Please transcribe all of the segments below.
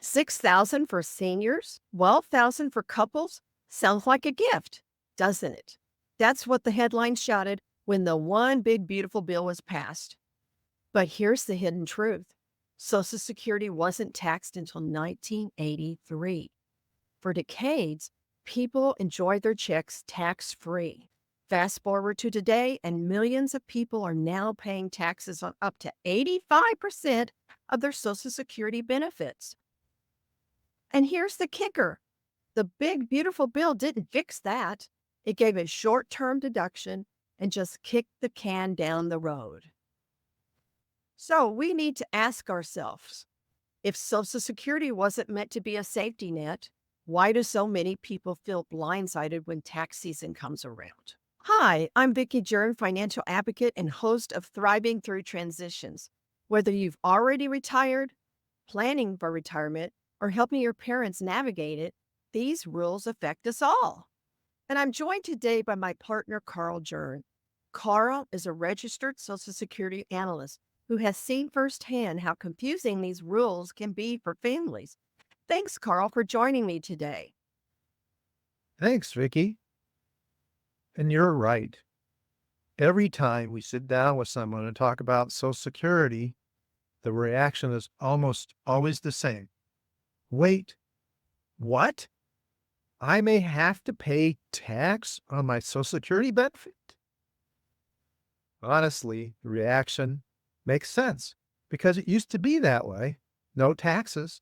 6,000 for seniors, 12,000 for couples. Sounds like a gift, doesn't it? That's what the headline shouted when the one big beautiful bill was passed. But here's the hidden truth. Social Security wasn't taxed until 1983. For decades, people enjoyed their checks tax-free. Fast forward to today, and millions of people are now paying taxes on up to 85% of their Social Security benefits. And here's the kicker. The big, beautiful bill didn't fix that. It gave a short-term deduction and just kicked the can down the road. So we need to ask ourselves, if Social Security wasn't meant to be a safety net, why do so many people feel blindsided when tax season comes around? Hi, I'm Vicki Joern, financial advocate and host of Thriving Through Transitions. Whether you've already retired, planning for retirement, or helping your parents navigate it, these rules affect us all. And I'm joined today by my partner, Karl Joern. Karl is a registered Social Security Analyst who has seen firsthand how confusing these rules can be for families. Thanks, Karl, for joining me today. Thanks, Vicky. And you're right. Every time we sit down with someone and talk about Social Security, the reaction is almost always the same. Wait, what? I may have to pay tax on my Social Security benefit? Honestly, the reaction makes sense because it used to be that way. No taxes.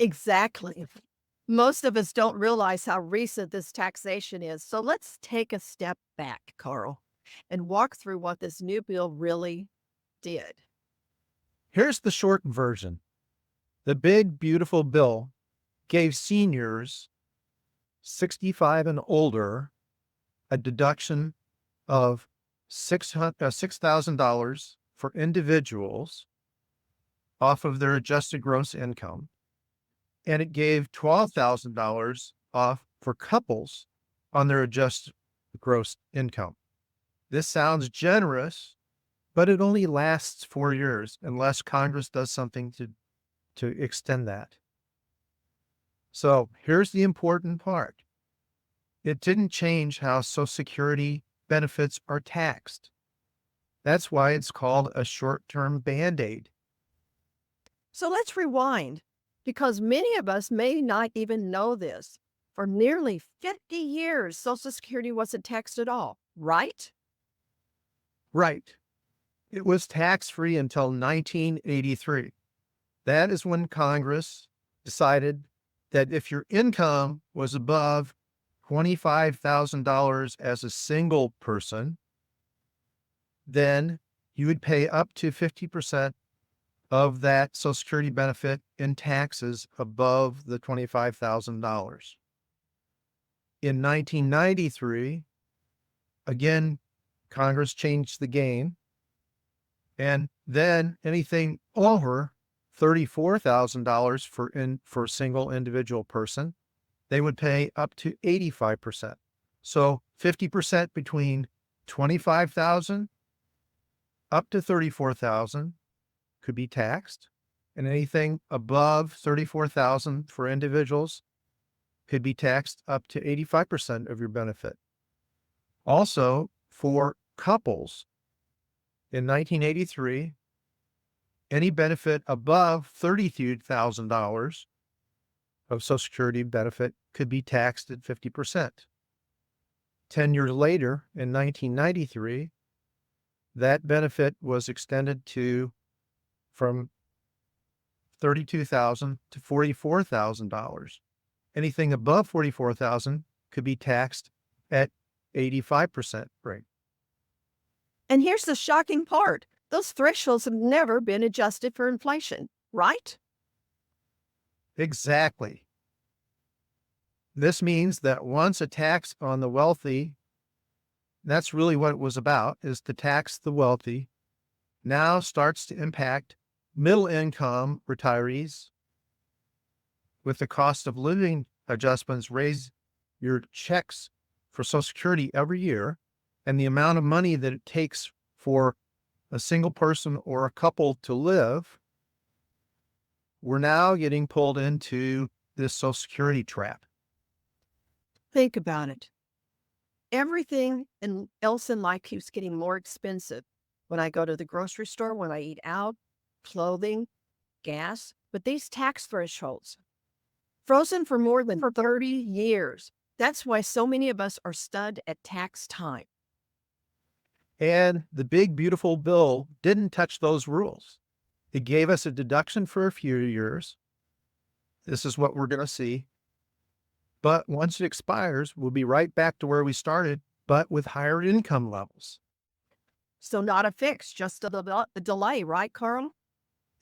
Exactly. Most of us don't realize how recent this taxation is. So let's take a step back, Karl, and walk through what this new bill really did. Here's the short version. The big, beautiful bill gave seniors 65 and older a deduction of $6,000 for individuals off of their adjusted gross income. And it gave $12,000 off for couples on their adjusted gross income. This sounds generous, but it only lasts 4 years unless Congress does something to extend that. So here's the important part. It didn't change how Social Security benefits are taxed. That's why it's called a short-term Band-Aid. So let's rewind, because many of us may not even know this. For nearly 50 years, Social Security wasn't taxed at all, right? Right. It was tax-free until 1983. That is when Congress decided that if your income was above $25,000 as a single person, then you would pay up to 50% of that Social Security benefit in taxes above the $25,000. In 1993, again, Congress changed the game, and then anything over $34,000 for a single individual person, they would pay up to 85%. So 50% between 25,000 up to 34,000 could be taxed, and anything above 34,000 for individuals could be taxed up to 85% of your benefit. Also, for couples, in 1983, any benefit above $32,000 of Social Security benefit could be taxed at 50%. 10 years later, in 1993, that benefit was extended from $32,000 to $44,000. Anything above $44,000 could be taxed at 85% rate. And here's the shocking part. Those thresholds have never been adjusted for inflation, right? Exactly. This means that once a tax on the wealthy, that's really what it was about, is to tax the wealthy, now starts to impact middle income retirees. With the cost of living adjustments raise your checks for Social Security every year, and the amount of money that it takes for a single person or a couple to live we're now getting pulled into this Social Security trap. Think about it. Everything else in life keeps getting more expensive. When I go to the grocery store, when I eat out, clothing, gas, but these tax thresholds, frozen for more than 30 years. That's why so many of us are stunned at tax time. And the big, beautiful bill didn't touch those rules. It gave us a deduction for a few years. This is what we're going to see. But once it expires, we'll be right back to where we started, but with higher income levels. So not a fix, just a delay, right, Carl?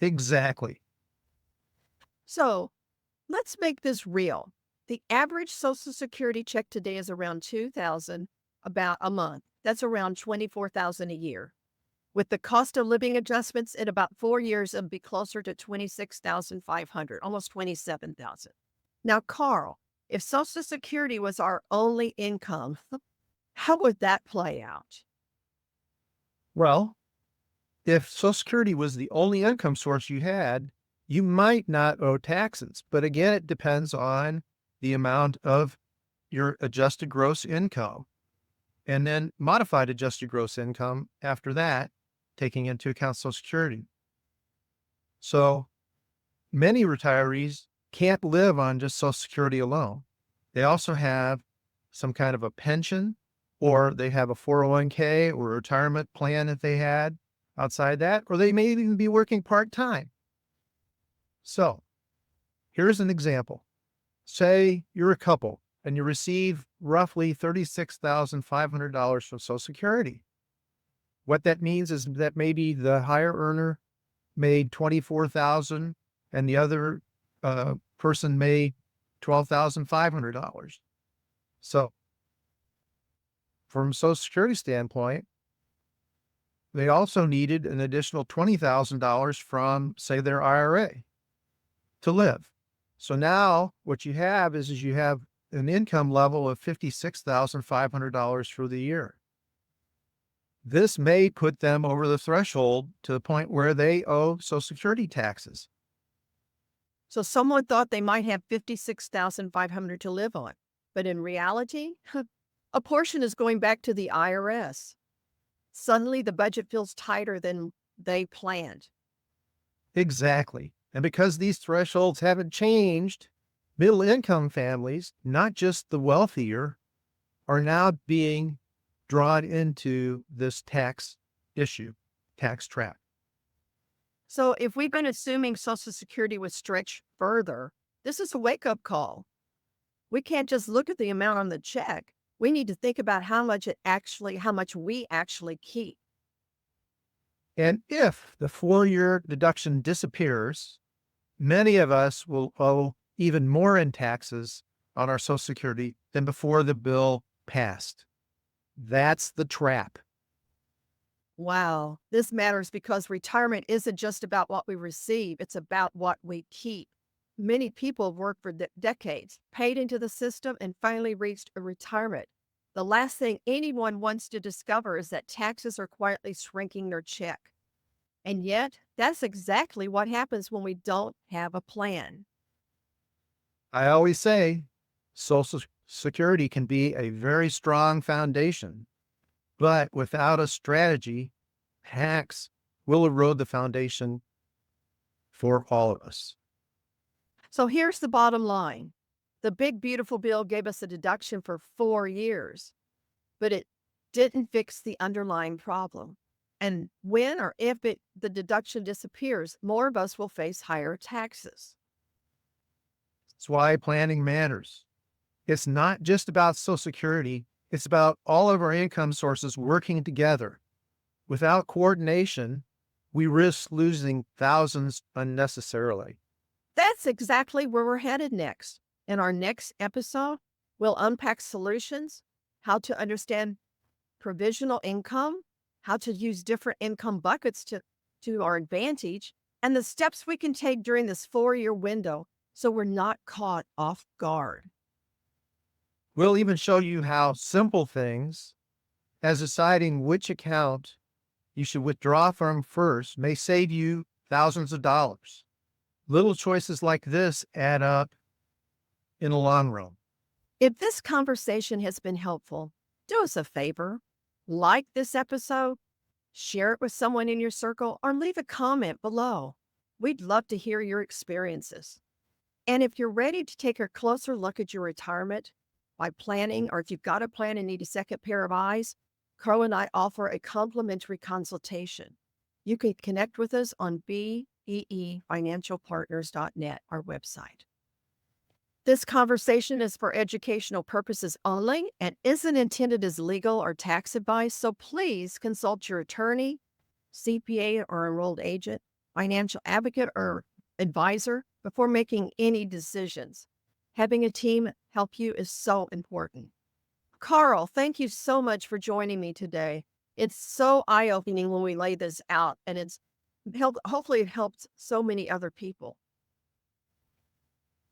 Exactly. So let's make this real. The average Social Security check today is around 2,000 about a month. That's around 24,000 a year. With the cost of living adjustments in about 4 years, it'll be closer to 26,500, almost 27,000. Now, Carl, if Social Security was our only income, how would that play out? Well, if Social Security was the only income source you had, you might not owe taxes. But again, it depends on the amount of your adjusted gross income and then modified adjusted gross income after that, taking into account Social Security. So many retirees can't live on just Social Security alone. They also have some kind of a pension, or they have a 401k or a retirement plan that they had outside that, or they may even be working part-time. So here's an example. Say you're a couple and you receive roughly $36,500 from Social Security. What that means is that maybe the higher earner made $24,000 and the other person made $12,500. So from a Social Security standpoint, they also needed an additional $20,000 from, say, their IRA to live. So now what you have is you have an income level of $56,500 for the year. This may put them over the threshold to the point where they owe Social Security taxes. So someone thought they might have 56,500 to live on, but in reality, a portion is going back to the IRS. Suddenly the budget feels tighter than they planned. Exactly. And because these thresholds haven't changed, middle income families, not just the wealthier, are now being drawn into this tax issue, tax trap. So if we've been assuming Social Security would stretch further, this is a wake-up call. We can't just look at the amount on the check. We need to think about how much we actually keep. And if the 4-year deduction disappears, many of us will owe even more in taxes on our Social Security than before the bill passed. That's the trap. Wow, this matters because retirement isn't just about what we receive, it's about what we keep. Many people have worked for decades, paid into the system, and finally reached a retirement. The last thing anyone wants to discover is that taxes are quietly shrinking their check. And yet, that's exactly what happens when we don't have a plan. I always say Social Security can be a very strong foundation, but without a strategy, tax will erode the foundation for all of us. So here's the bottom line. The big, beautiful bill gave us a deduction for 4 years, but it didn't fix the underlying problem. And when or if the deduction disappears, more of us will face higher taxes. That's why planning matters. It's not just about Social Security, it's about all of our income sources working together. Without coordination, we risk losing thousands unnecessarily. That's exactly where we're headed next. In our next episode, we'll unpack solutions, how to understand provisional income, how to use different income buckets to our advantage, and the steps we can take during this 4-year window so we're not caught off guard. We'll even show you how simple things, as deciding which account you should withdraw from first, may save you thousands of dollars. Little choices like this add up in the long run. If this conversation has been helpful, do us a favor. Like this episode, share it with someone in your circle, or leave a comment below. We'd love to hear your experiences. And if you're ready to take a closer look at your retirement by planning, or if you've got a plan and need a second pair of eyes, Crow and I offer a complimentary consultation. You can connect with us on beefinancialpartners.net, our website. This conversation is for educational purposes only and isn't intended as legal or tax advice, so please consult your attorney, CPA or enrolled agent, financial advocate, or advisor before making any decisions. Having a team help you is so important. Karl, thank you so much for joining me today. It's so eye-opening when we lay this out, and it's hopefully it helps so many other people.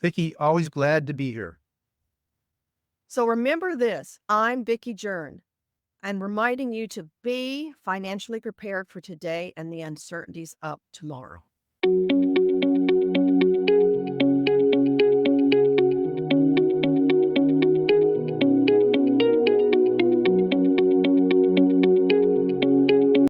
Vicki, always glad to be here. So remember this, I'm Vicki Joern. I'm reminding you to be financially prepared for today and the uncertainties of tomorrow.